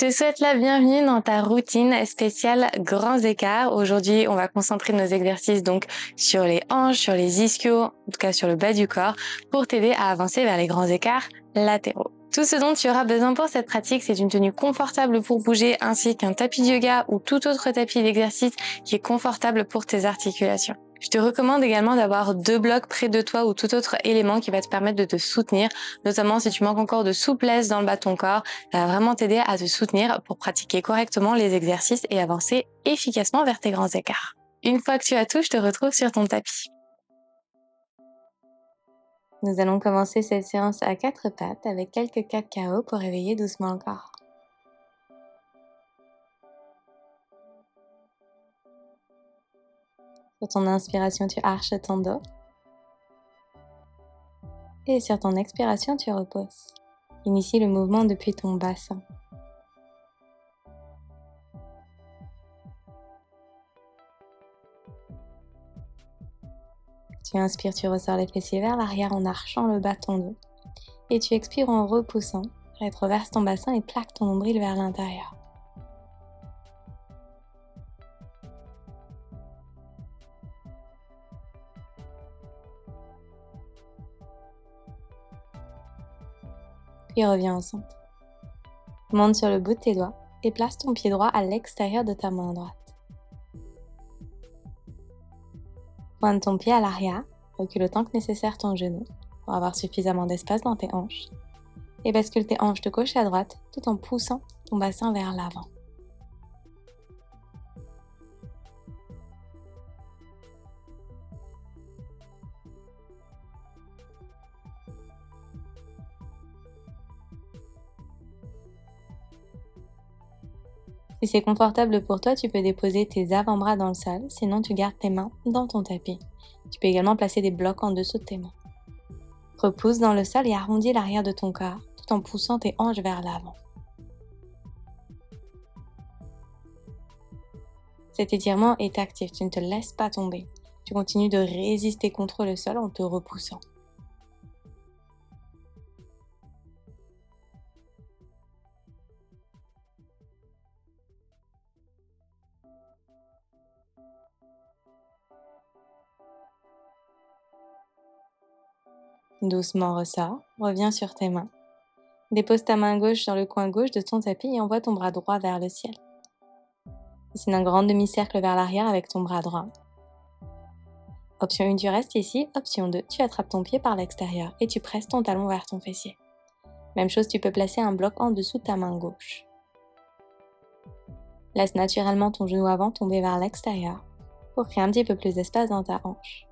te souhaite la bienvenue dans ta routine spéciale grands écarts. Aujourd'hui, on va concentrer nos exercices donc sur les hanches, sur les ischios, en tout cas sur le bas du corps, pour t'aider à avancer vers les grands écarts latéraux. Tout ce dont tu auras besoin pour cette pratique, c'est une tenue confortable pour bouger ainsi qu'un tapis de yoga ou tout autre tapis d'exercice qui est confortable pour tes articulations. Je te recommande également d'avoir 2 blocs près de toi ou tout autre élément qui va te permettre de te soutenir, notamment si tu manques encore de souplesse dans le bas de ton corps, ça va vraiment t'aider à te soutenir pour pratiquer correctement les exercices et avancer efficacement vers tes grands écarts. Une fois que tu as tout, je te retrouve sur ton tapis. Nous allons commencer cette séance à 4 pattes avec quelques cacao pour réveiller doucement le corps. Sur ton inspiration, tu arches ton dos. Et sur ton expiration, tu reposes. Initie le mouvement depuis ton bassin. Tu inspires, tu ressors les fessiers vers l'arrière en archant le bas de ton dos. Et tu expires en repoussant. Rétroverse ton bassin et plaque ton nombril vers l'intérieur. Puis reviens au centre. Monte sur le bout de tes doigts et place ton pied droit à l'extérieur de ta main droite. Pointe ton pied à l'arrière, recule autant que nécessaire ton genou pour avoir suffisamment d'espace dans tes hanches et bascule tes hanches de gauche à droite tout en poussant ton bassin vers l'avant. Si c'est confortable pour toi, tu peux déposer tes avant-bras dans le sol, sinon tu gardes tes mains dans ton tapis. Tu peux également placer des blocs en dessous de tes mains. Repousse dans le sol et arrondis l'arrière de ton corps tout en poussant tes hanches vers l'avant. Cet étirement est actif, tu ne te laisses pas tomber. Tu continues de résister contre le sol en te repoussant. Doucement ressors, reviens sur tes mains. Dépose ta main gauche sur le coin gauche de ton tapis et envoie ton bras droit vers le ciel. Dessine un grand demi-cercle vers l'arrière avec ton bras droit. Option 1, tu restes ici. Option 2, tu attrapes ton pied par l'extérieur et tu presses ton talon vers ton fessier. Même chose, tu peux placer un bloc en dessous de ta main gauche. Laisse naturellement ton genou avant tomber vers l'extérieur pour créer un petit peu plus d'espace dans ta hanche.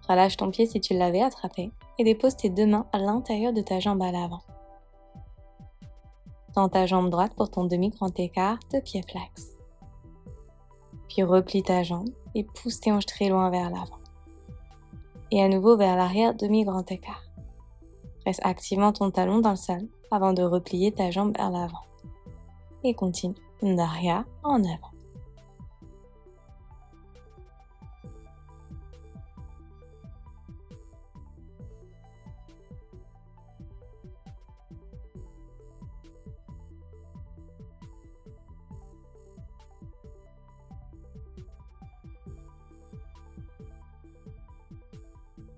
Relâche ton pied si tu l'avais attrapé et dépose tes 2 mains à l'intérieur de ta jambe à l'avant. Tends ta jambe droite pour ton demi-grand écart de pied flex. Puis replie ta jambe et pousse tes hanches très loin vers l'avant. Et à nouveau vers l'arrière, demi-grand écart. Presse activement ton talon dans le sol avant de replier ta jambe vers l'avant. Et continue d'arrière en avant.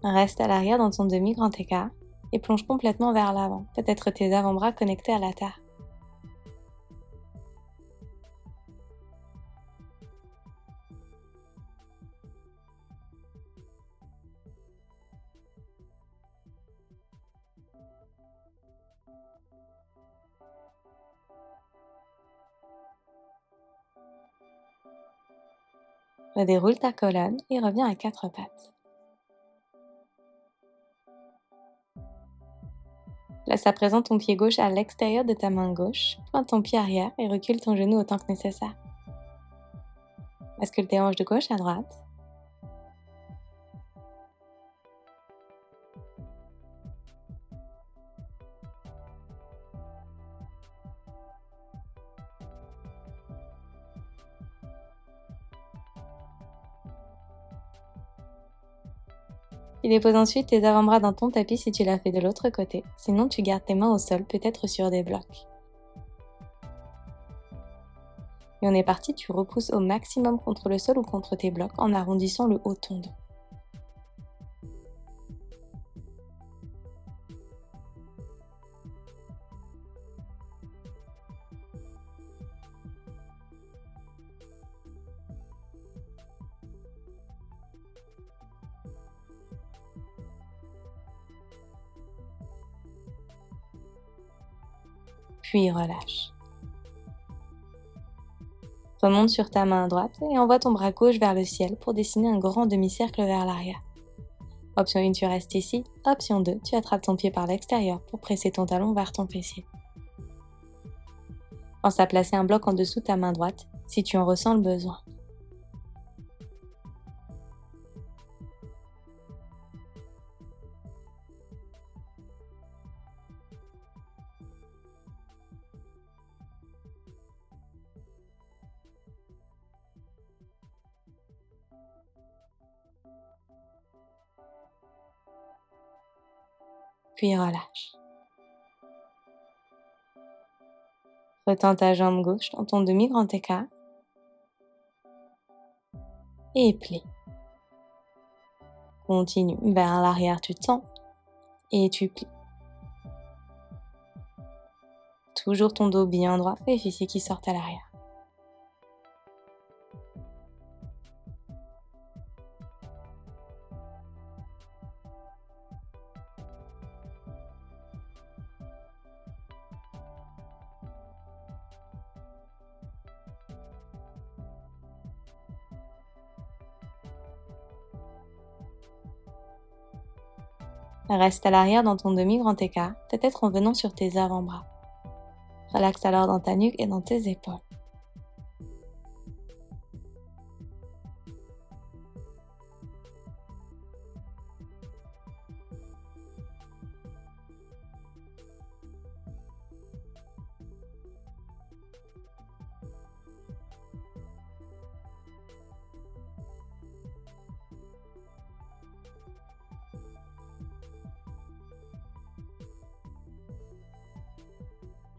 Reste à l'arrière dans ton demi-grand écart et plonge complètement vers l'avant, peut-être tes avant-bras connectés à la terre. Redéroule ta colonne et reviens à 4 pattes. Place à présent ton pied gauche à l'extérieur de ta main gauche, pointe ton pied arrière et recule ton genou autant que nécessaire. Bascule tes hanches de gauche à droite. Tu déposes ensuite tes avant-bras dans ton tapis si tu l'as fait de l'autre côté, sinon tu gardes tes mains au sol, peut-être sur des blocs. Et on est parti, tu repousses au maximum contre le sol ou contre tes blocs en arrondissant le haut de ton dos. Puis relâche. Remonte sur ta main droite et envoie ton bras gauche vers le ciel pour dessiner un grand demi-cercle vers l'arrière. Option 1, tu restes ici. Option 2, tu attrapes ton pied par l'extérieur pour presser ton talon vers ton fessier. Pense à placer un bloc en dessous de ta main droite si tu en ressens le besoin. Puis relâche. Retends ta jambe gauche dans ton demi-grand écart et plie. Continue vers l'arrière, tu tends et tu plies. Toujours ton dos bien droit et fessiers qui sortent à l'arrière. Reste à l'arrière dans ton demi-grand écart, peut-être en venant sur tes avant-bras. Relaxe alors dans ta nuque et dans tes épaules.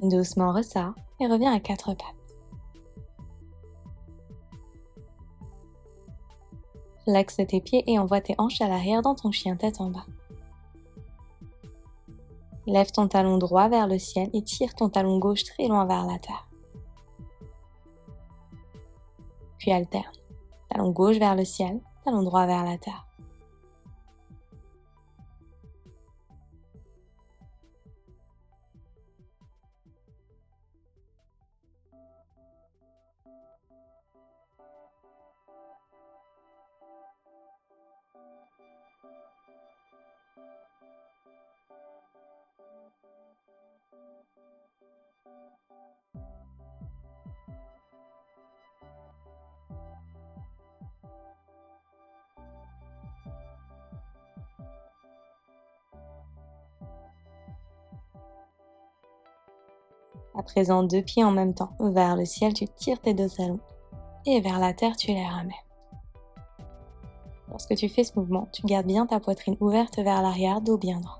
Doucement ressors et reviens à quatre pattes. Flexe tes pieds et envoie tes hanches à l'arrière dans ton chien tête en bas. Lève ton talon droit vers le ciel et tire ton talon gauche très loin vers la terre. Puis alterne. Talon gauche vers le ciel, talon droit vers la terre. À présent, deux pieds en même temps. Vers le ciel, tu tires tes deux talons et vers la terre, tu les ramènes. Lorsque tu fais ce mouvement, tu gardes bien ta poitrine ouverte vers l'arrière, dos bien droit.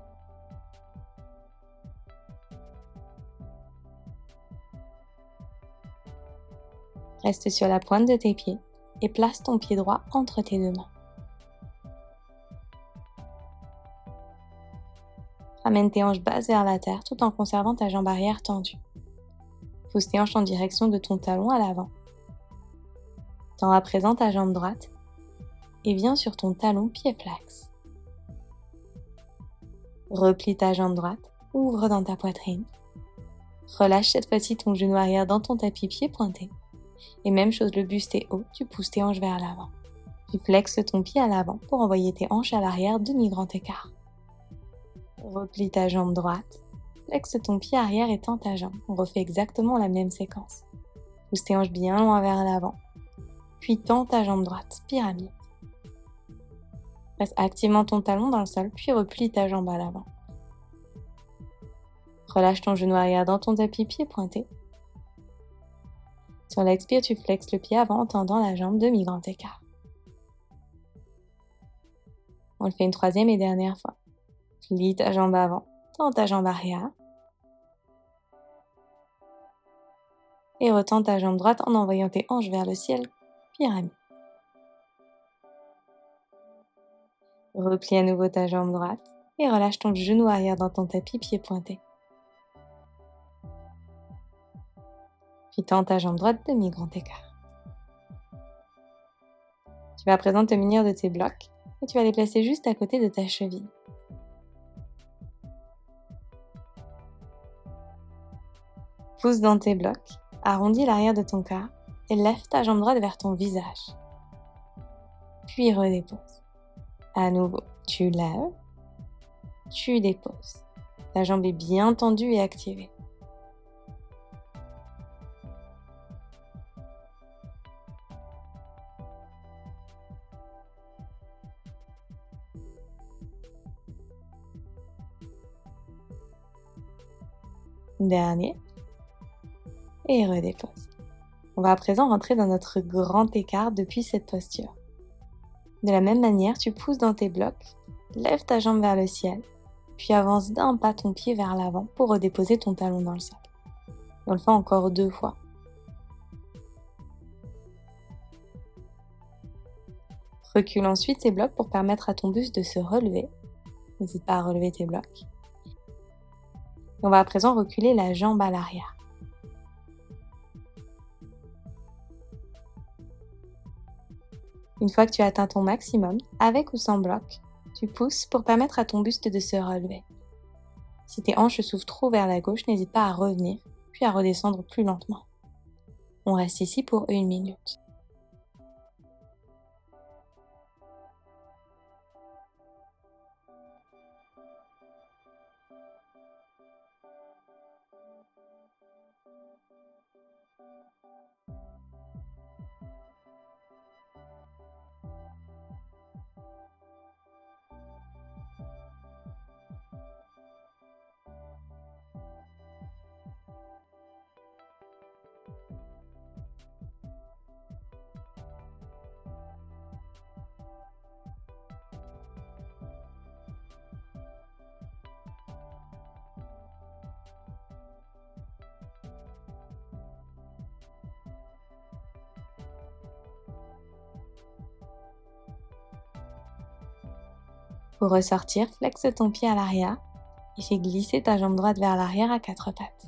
Reste sur la pointe de tes pieds et place ton pied droit entre tes deux mains. Ramène tes hanches basses vers la terre tout en conservant ta jambe arrière tendue. Pousse tes hanches en direction de ton talon à l'avant. Tends à présent ta jambe droite et viens sur ton talon pied flex. Replie ta jambe droite, ouvre dans ta poitrine. Relâche cette fois-ci ton genou arrière dans ton tapis pied pointé. Et même chose, le buste est haut, tu pousses tes hanches vers l'avant. Tu flexes ton pied à l'avant pour envoyer tes hanches à l'arrière, demi-grand écart. Replie ta jambe droite, flexe ton pied arrière et tends ta jambe. On refait exactement la même séquence. Pousse tes hanches bien loin vers l'avant, puis tends ta jambe droite, pyramide. Presse activement ton talon dans le sol, puis replie ta jambe à l'avant. Relâche ton genou arrière dans ton tapis pied pointé. Sur l'expire, tu flexes le pied avant en tendant la jambe demi-grand écart. On le fait une troisième et dernière fois. Plie ta jambe avant, tends ta jambe arrière. Et retends ta jambe droite en envoyant tes hanches vers le ciel, pyramide. Replie à nouveau ta jambe droite et relâche ton genou arrière dans ton tapis, pied pointé. Puis tends ta jambe droite, demi-grand écart. Tu vas à présent te munir de tes blocs et tu vas les placer juste à côté de ta cheville. Pousse dans tes blocs, arrondis l'arrière de ton corps et lève ta jambe droite vers ton visage. Puis redépose. À nouveau, tu lèves, tu déposes. Ta jambe est bien tendue et activée. Dernier. Et redépose. On va à présent rentrer dans notre grand écart depuis cette posture. De la même manière, tu pousses dans tes blocs, lève ta jambe vers le ciel, puis avance d'un pas ton pied vers l'avant pour redéposer ton talon dans le sol. On le fait encore 2 fois. Recule ensuite tes blocs pour permettre à ton buste de se relever. N'hésite pas à relever tes blocs. Et on va à présent reculer la jambe à l'arrière. Une fois que tu as atteint ton maximum, avec ou sans bloc, tu pousses pour permettre à ton buste de se relever. Si tes hanches s'ouvrent trop vers la gauche, n'hésite pas à revenir, puis à redescendre plus lentement. On reste ici pour 1 minute. Pour ressortir, flexe ton pied à l'arrière et fais glisser ta jambe droite vers l'arrière à 4 pattes.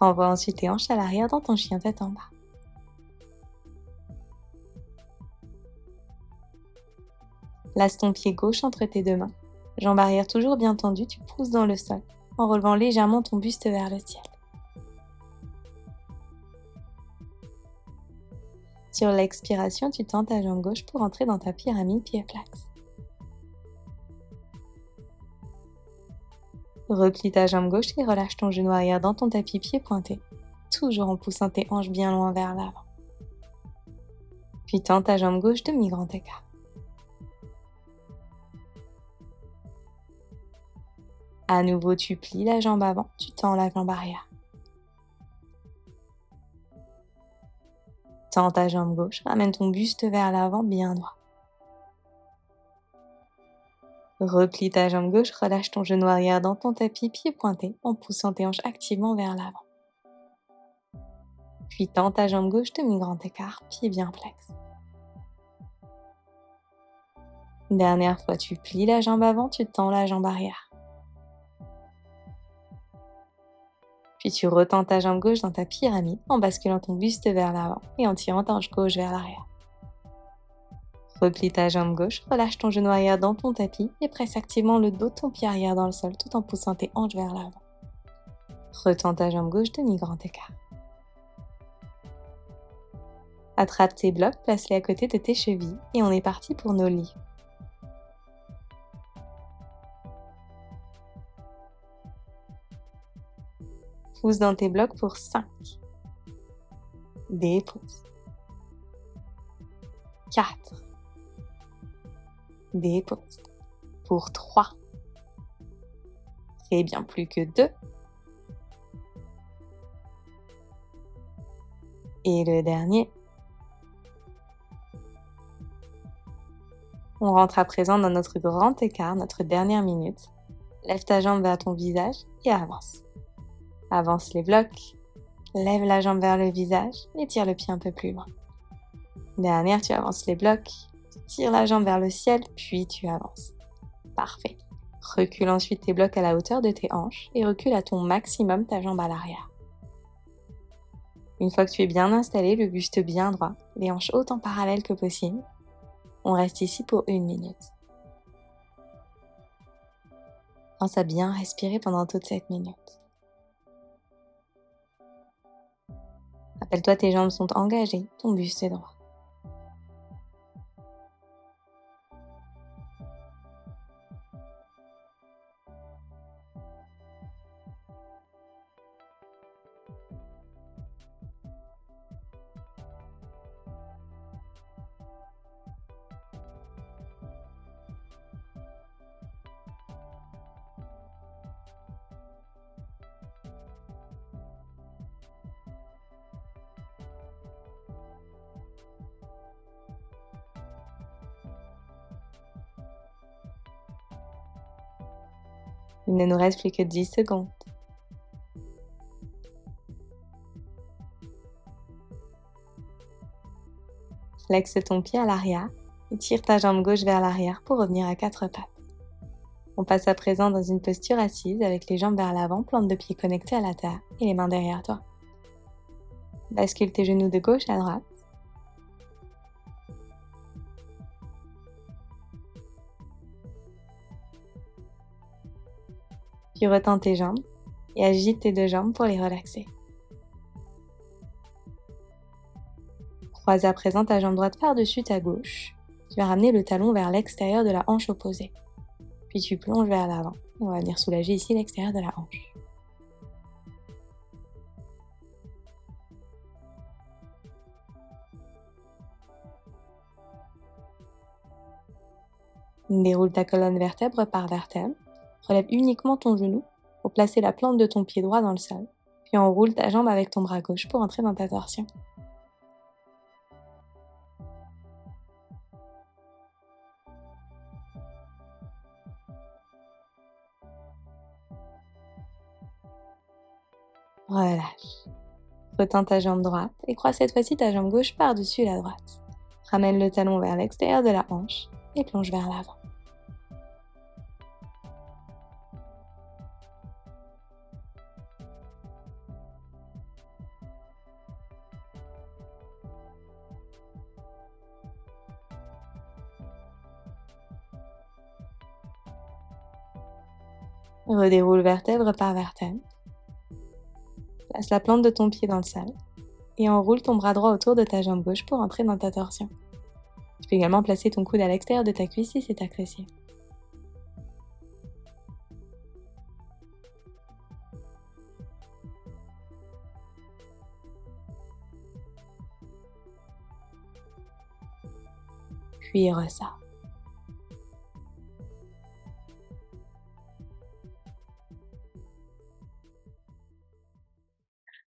Renvoie ensuite tes hanches à l'arrière dans ton chien tête en bas. Place ton pied gauche entre tes 2 mains. Jambe arrière toujours bien tendue, tu pousses dans le sol en relevant légèrement ton buste vers le ciel. Sur l'expiration, tu tends ta jambe gauche pour entrer dans ta pyramide pied-flex. Replie ta jambe gauche et relâche ton genou arrière dans ton tapis pied pointé, toujours en poussant tes hanches bien loin vers l'avant. Puis tends ta jambe gauche demi-grand écart. À nouveau, tu plies la jambe avant, tu tends la jambe arrière. Tends ta jambe gauche, ramène ton buste vers l'avant bien droit. Replie ta jambe gauche, relâche ton genou arrière dans ton tapis, pied pointé, en poussant tes hanches activement vers l'avant. Puis tends ta jambe gauche, demi-grand écart, pied bien flex. Dernière fois, tu plies la jambe avant, tu tends la jambe arrière. Puis tu retends ta jambe gauche dans ta pyramide en basculant ton buste vers l'avant et en tirant ta hanche gauche vers l'arrière. Replie ta jambe gauche, relâche ton genou arrière dans ton tapis et presse activement le dos de ton pied arrière dans le sol tout en poussant tes hanches vers l'avant. Retends ta jambe gauche, demi-grand écart. Attrape tes blocs, place-les à côté de tes chevilles et on est parti pour nos lits. Pousse dans tes blocs pour 5. Dépose. 4. Dépose. Pour 3. Et bien plus que 2. Et le dernier. On rentre à présent dans notre grand écart, notre dernière minute. Lève ta jambe vers ton visage et avance. Avance les blocs. Lève la jambe vers le visage et tire le pied un peu plus loin. Dernière, tu avances les blocs. Tire la jambe vers le ciel, puis tu avances. Parfait. Recule ensuite tes blocs à la hauteur de tes hanches et recule à ton maximum ta jambe à l'arrière. Une fois que tu es bien installé, le buste bien droit, les hanches hautes en parallèle que possible, on reste ici pour 1 minute. Pense à bien respirer pendant toute cette minute. Rappelle-toi, tes jambes sont engagées, ton buste est droit. Il ne nous reste plus que 10 secondes. Flexe ton pied à l'arrière et tire ta jambe gauche vers l'arrière pour revenir à 4 pattes. On passe à présent dans une posture assise avec les jambes vers l'avant, plante de pied connectée à la terre et les mains derrière toi. Bascule tes genoux de gauche à droite. Puis retends tes jambes et agite tes 2 jambes pour les relaxer. Croise à présent ta jambe droite par-dessus ta gauche. Tu vas ramener le talon vers l'extérieur de la hanche opposée. Puis tu plonges vers l'avant. On va venir soulager ici l'extérieur de la hanche. Déroule ta colonne vertèbre par vertèbre. Relève uniquement ton genou pour placer la plante de ton pied droit dans le sol. Puis enroule ta jambe avec ton bras gauche pour entrer dans ta torsion. Relâche. Retends ta jambe droite et croise cette fois-ci ta jambe gauche par-dessus la droite. Ramène le talon vers l'extérieur de la hanche et plonge vers l'avant. Redéroule vertèbre par vertèbre. Place la plante de ton pied dans le sol et enroule ton bras droit autour de ta jambe gauche pour entrer dans ta torsion. Tu peux également placer ton coude à l'extérieur de ta cuisse si c'est apprécié. Puis ressort.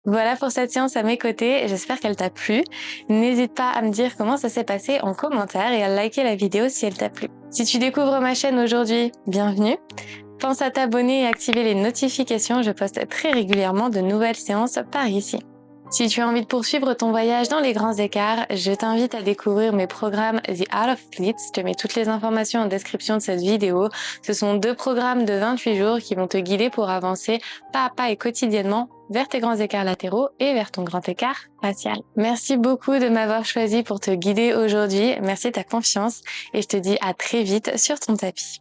Voilà pour cette séance à mes côtés, j'espère qu'elle t'a plu. N'hésite pas à me dire comment ça s'est passé en commentaire et à liker la vidéo si elle t'a plu. Si tu découvres ma chaîne aujourd'hui, bienvenue. Pense à t'abonner et activer les notifications, je poste très régulièrement de nouvelles séances par ici. Si tu as envie de poursuivre ton voyage dans les grands écarts, je t'invite à découvrir mes programmes The Art of Splits. Je te mets toutes les informations en description de cette vidéo. Ce sont 2 programmes de 28 jours qui vont te guider pour avancer pas à pas et quotidiennement vers tes grands écarts latéraux et vers ton grand écart facial. Merci beaucoup de m'avoir choisi pour te guider aujourd'hui. Merci de ta confiance et je te dis à très vite sur ton tapis.